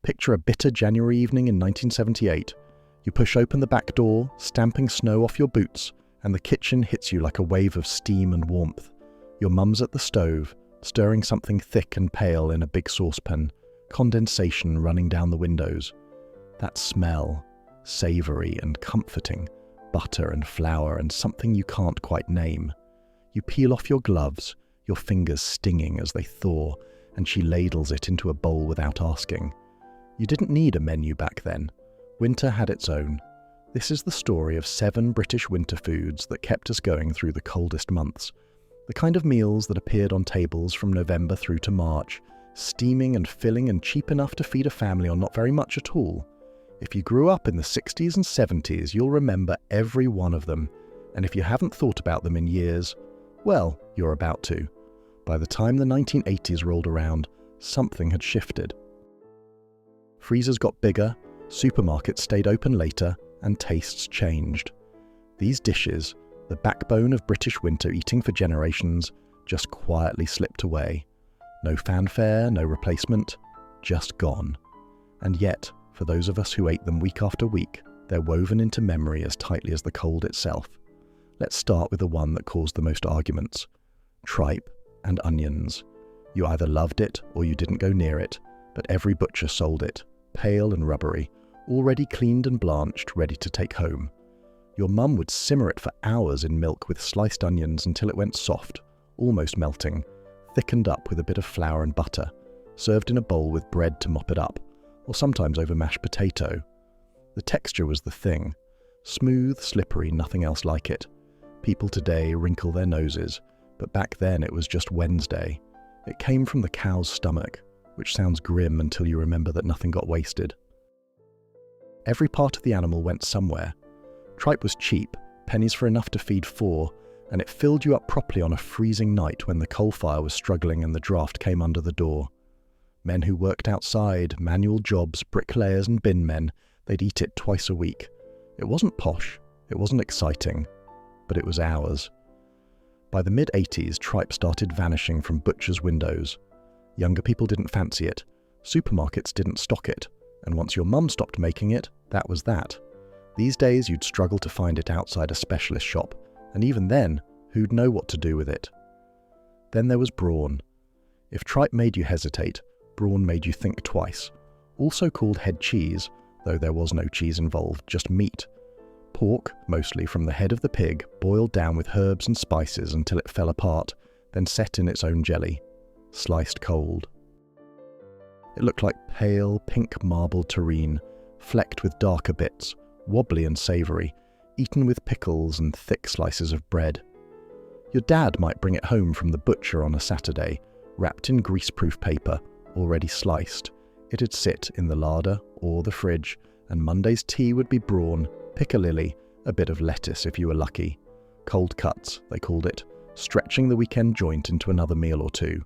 Picture a bitter January evening in 1978. You push open the back door, stamping snow off your boots, and the kitchen hits you like a wave of steam and warmth. Your mum's at the stove, stirring something thick and pale in a big saucepan, condensation running down the windows. That smell, savoury and comforting, butter and flour and something you can't quite name. You peel off your gloves, your fingers stinging as they thaw, and she ladles it into a bowl without asking. You didn't need a menu back then. Winter had its own. This is the story of 7 British winter foods that kept us going through the coldest months. The kind of meals that appeared on tables from November through to March, steaming and filling and cheap enough to feed a family on not very much at all. If you grew up in the 60s and 70s, you'll remember every one of them. And if you haven't thought about them in years, well, you're about to. By the time the 1980s rolled around, something had shifted. Freezers got bigger, supermarkets stayed open later, and tastes changed. These dishes, the backbone of British winter eating for generations, just quietly slipped away. No fanfare, no replacement, just gone. And yet, for those of us who ate them week after week, they're woven into memory as tightly as the cold itself. Let's start with the one that caused the most arguments. Tripe and onions. You either loved it or you didn't go near it, but every butcher sold it, pale and rubbery, already cleaned and blanched, ready to take home. Your mum would simmer it for hours in milk with sliced onions until it went soft, almost melting, thickened up with a bit of flour and butter, served in a bowl with bread to mop it up, or sometimes over mashed potato. The texture was the thing. Smooth, slippery, nothing else like it. People today wrinkle their noses, but back then it was just Wednesday. It came from the cow's stomach, which sounds grim until you remember that nothing got wasted. Every part of the animal went somewhere. Tripe was cheap, pennies for enough to feed 4, and it filled you up properly on a freezing night when the coal fire was struggling and the draft came under the door. Men who worked outside, manual jobs, bricklayers and bin men, they'd eat it twice a week. It wasn't posh, it wasn't exciting, but it was ours. By the mid-80s, tripe started vanishing from butchers' windows. Younger people didn't fancy it, supermarkets didn't stock it, and once your mum stopped making it, that was that. These days you'd struggle to find it outside a specialist shop, and even then, who'd know what to do with it? Then there was brawn. If tripe made you hesitate, brawn made you think twice. Also called head cheese, though there was no cheese involved, just meat. Pork, mostly from the head of the pig, boiled down with herbs and spices until it fell apart, then set in its own jelly, sliced cold. It looked like pale, pink marbled terrine, flecked with darker bits, wobbly and savoury, eaten with pickles and thick slices of bread. Your dad might bring it home from the butcher on a Saturday, wrapped in greaseproof paper, already sliced. It'd sit in the larder or the fridge, and Monday's tea would be brawn, piccalilli, a bit of lettuce if you were lucky. Cold cuts, they called it, stretching the weekend joint into another meal or two.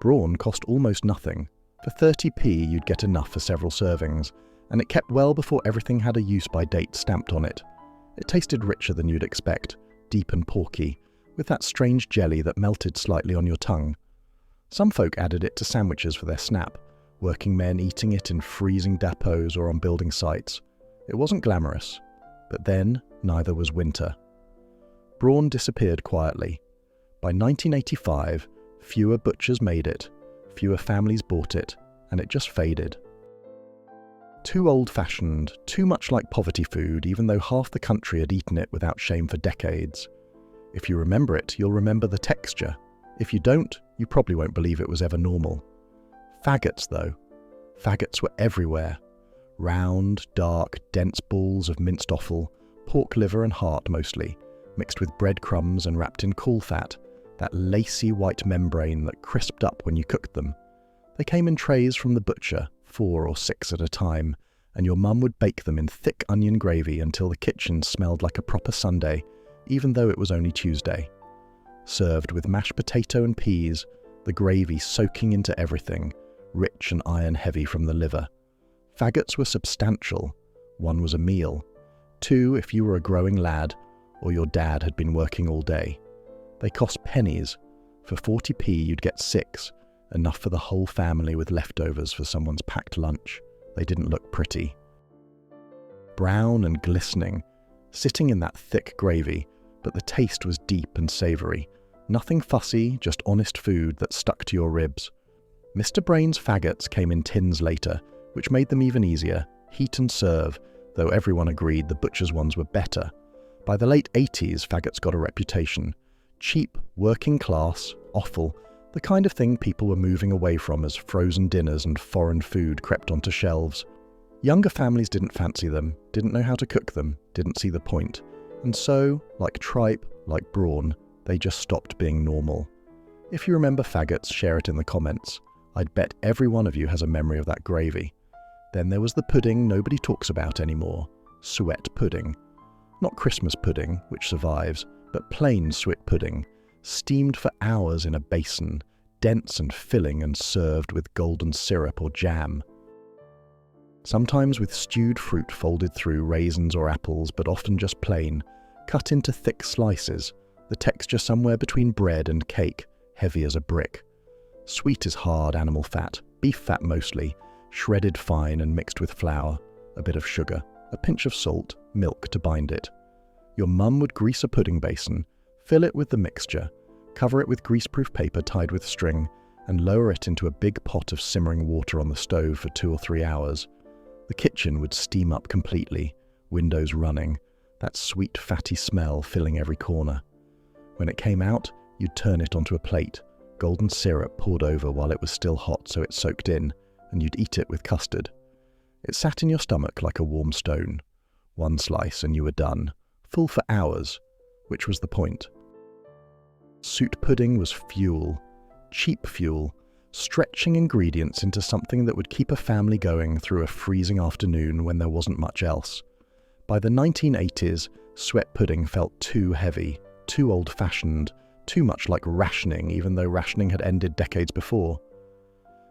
Brawn cost almost nothing. For 30p you'd get enough for several servings, and it kept well before everything had a use-by date stamped on it. It tasted richer than you'd expect, deep and porky, with that strange jelly that melted slightly on your tongue. Some folk added it to sandwiches for their snap, working men eating it in freezing depots or on building sites. It wasn't glamorous, but then neither was winter. Brawn disappeared quietly. By 1985, fewer butchers made it, fewer families bought it, and it just faded. Too old-fashioned, too much like poverty food, even though half the country had eaten it without shame for decades. If you remember it, you'll remember the texture. If you don't, you probably won't believe it was ever normal. Faggots, though. Faggots were everywhere. Round, dark, dense balls of minced offal, pork liver and heart mostly, mixed with breadcrumbs and wrapped in cool fat, that lacy white membrane that crisped up when you cooked them. They came in trays from the butcher, 4 or 6 at a time, and your mum would bake them in thick onion gravy until the kitchen smelled like a proper Sunday, even though it was only Tuesday. Served with mashed potato and peas, the gravy soaking into everything, rich and iron-heavy from the liver. Faggots were substantial. 1 was a meal. 2 if you were a growing lad, or your dad had been working all day. They cost pennies. For 40p you'd get 6, enough for the whole family with leftovers for someone's packed lunch. they didn't look pretty. Brown and glistening, sitting in that thick gravy, but the taste was deep and savoury. Nothing fussy, just honest food that stuck to your ribs. Mr. Brain's faggots came in tins later, which made them even easier, heat and serve, though everyone agreed the butcher's ones were better. By the late 80s, faggots got a reputation. Cheap, working class, offal, the kind of thing people were moving away from as frozen dinners and foreign food crept onto shelves. Younger families didn't fancy them, didn't know how to cook them, didn't see the point. And so, like tripe, like brawn, they just stopped being normal. If you remember faggots, share it in the comments. I'd bet every one of you has a memory of that gravy. Then there was the pudding nobody talks about anymore, suet pudding. Not Christmas pudding, which survives, but plain suet pudding, steamed for hours in a basin, dense and filling and served with golden syrup or jam. Sometimes with stewed fruit folded through raisins or apples, but often just plain, cut into thick slices, the texture somewhere between bread and cake, heavy as a brick. Sweet is hard animal fat, beef fat mostly, shredded fine and mixed with flour, a bit of sugar, a pinch of salt, milk to bind it. Your mum would grease a pudding basin, fill it with the mixture, cover it with greaseproof paper tied with string, and lower it into a big pot of simmering water on the stove for 2 or 3 hours. The kitchen would steam up completely, windows running, that sweet fatty smell filling every corner. When it came out, you'd turn it onto a plate, golden syrup poured over while it was still hot so it soaked in, and you'd eat it with custard. It sat in your stomach like a warm stone. 1 slice and you were done, full for hours, which was the point. Suet pudding was fuel, cheap fuel, stretching ingredients into something that would keep a family going through a freezing afternoon when there wasn't much else. By the 1980s, suet pudding felt too heavy, too old-fashioned, too much like rationing, even though rationing had ended decades before.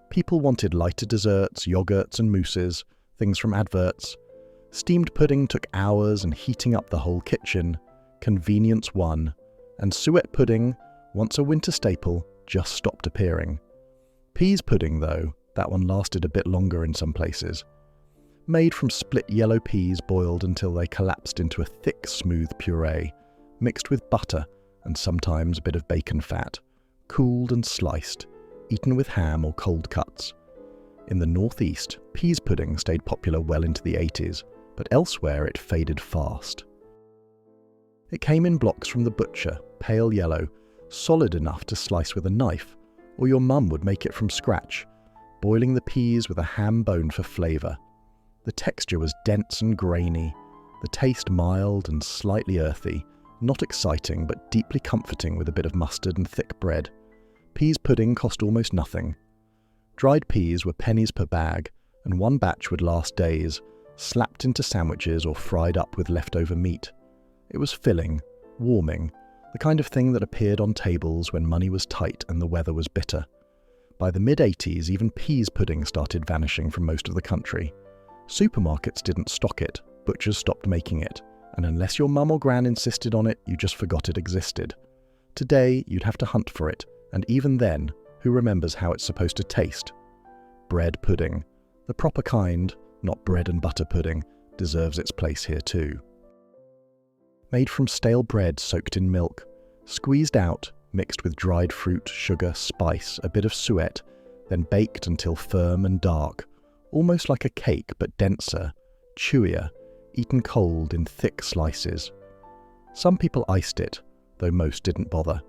People wanted lighter desserts, yogurts and mousses, things from adverts. Steamed pudding took hours and heating up the whole kitchen. Convenience won. And suet pudding, once a winter staple, just stopped appearing. Peas pudding, though, that one lasted a bit longer in some places. Made from split yellow peas boiled until they collapsed into a thick, smooth puree, mixed with butter and sometimes a bit of bacon fat, cooled and sliced, eaten with ham or cold cuts. In the northeast, peas pudding stayed popular well into the 80s, but elsewhere it faded fast. It came in blocks from the butcher, pale yellow, solid enough to slice with a knife, or your mum would make it from scratch, boiling the peas with a ham bone for flavour. The texture was dense and grainy, the taste mild and slightly earthy, not exciting but deeply comforting with a bit of mustard and thick bread. Peas pudding cost almost nothing. Dried peas were pennies per bag, and one batch would last days, slapped into sandwiches or fried up with leftover meat. It was filling, warming, the kind of thing that appeared on tables when money was tight and the weather was bitter. By the mid-80s, even peas pudding started vanishing from most of the country. Supermarkets didn't stock it, butchers stopped making it, and unless your mum or gran insisted on it, you just forgot it existed. Today, you'd have to hunt for it, and even then, who remembers how it's supposed to taste? Bread pudding, the proper kind, not bread and butter pudding, deserves its place here too. Made from stale bread soaked in milk, squeezed out, mixed with dried fruit, sugar, spice, a bit of suet, then baked until firm and dark, almost like a cake but denser, chewier, eaten cold in thick slices. Some people iced it, though most didn't bother.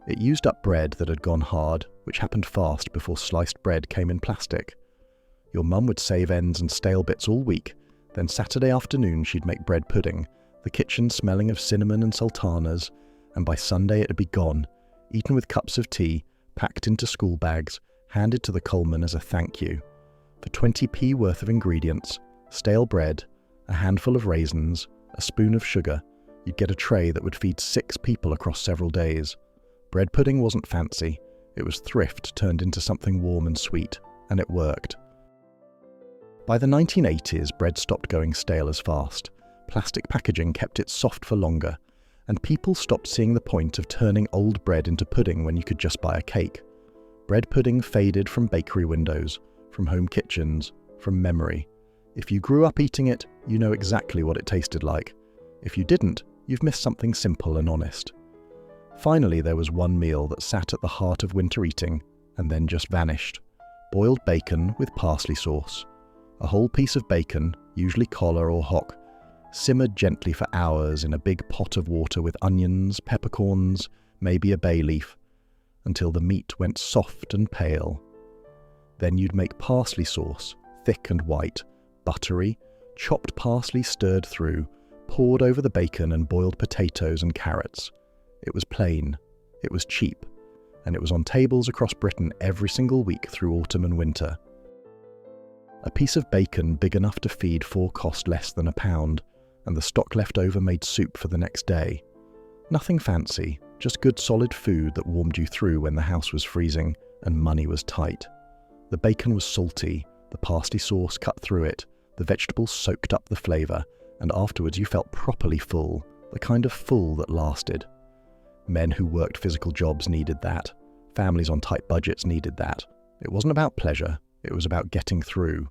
It used up bread that had gone hard, which happened fast before sliced bread came in plastic. Your mum would save ends and stale bits all week, then Saturday afternoon she'd make bread pudding, the kitchen smelling of cinnamon and sultanas, and by Sunday it'd be gone, eaten with cups of tea, packed into school bags, handed to the coalman as a thank you. For 20p worth of ingredients, stale bread, a handful of raisins, a spoon of sugar, you'd get a tray that would feed 6 people across several days. Bread pudding wasn't fancy, it was thrift turned into something warm and sweet, and it worked. By the 1980s, bread stopped going stale as fast. Plastic packaging kept it soft for longer, and people stopped seeing the point of turning old bread into pudding when you could just buy a cake. Bread pudding faded from bakery windows, from home kitchens, from memory. If you grew up eating it, you know exactly what it tasted like. If you didn't, you've missed something simple and honest. Finally, there was one meal that sat at the heart of winter eating and then just vanished. Boiled bacon with parsley sauce. A whole piece of bacon, usually collar or hock, simmered gently for hours in a big pot of water with onions, peppercorns, maybe a bay leaf, until the meat went soft and pale. Then you'd make parsley sauce, thick and white, buttery, chopped parsley stirred through, poured over the bacon and boiled potatoes and carrots. It was plain, it was cheap, and it was on tables across Britain every single week through autumn and winter. A piece of bacon big enough to feed 4 cost less than £1, and the stock left over made soup for the next day. Nothing fancy, just good solid food that warmed you through when the house was freezing and money was tight. The bacon was salty, the parsley sauce cut through it, the vegetables soaked up the flavour, and afterwards you felt properly full, the kind of full that lasted. Men who worked physical jobs needed that. Families on tight budgets needed that. It wasn't about pleasure, it was about getting through.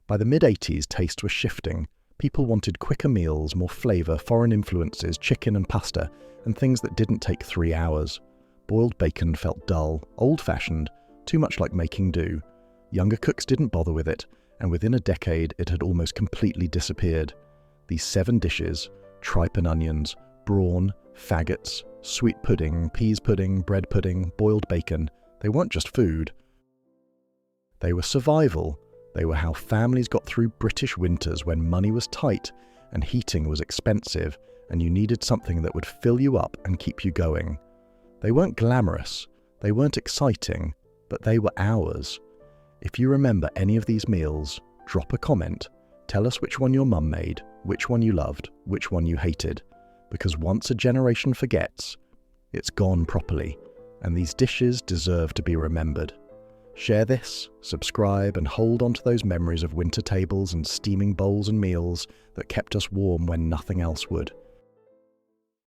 By the mid-80s, tastes were shifting. People wanted quicker meals, more flavour, foreign influences, chicken and pasta, and things that didn't take 3 hours. Boiled bacon felt dull, old-fashioned, too much like making do. Younger cooks didn't bother with it, and within a decade it had almost completely disappeared. These 7 dishes, tripe and onions, brawn, faggots, sweet pudding, peas pudding, bread pudding, boiled bacon, they weren't just food. They were survival. They were how families got through British winters when money was tight and heating was expensive and you needed something that would fill you up and keep you going. They weren't glamorous, they weren't exciting, but they were ours. If you remember any of these meals, drop a comment. Tell us which one your mum made, which one you loved, which one you hated. Because once a generation forgets, it's gone properly, and these dishes deserve to be remembered. Share this, subscribe, and hold on to those memories of winter tables and steaming bowls and meals that kept us warm when nothing else would.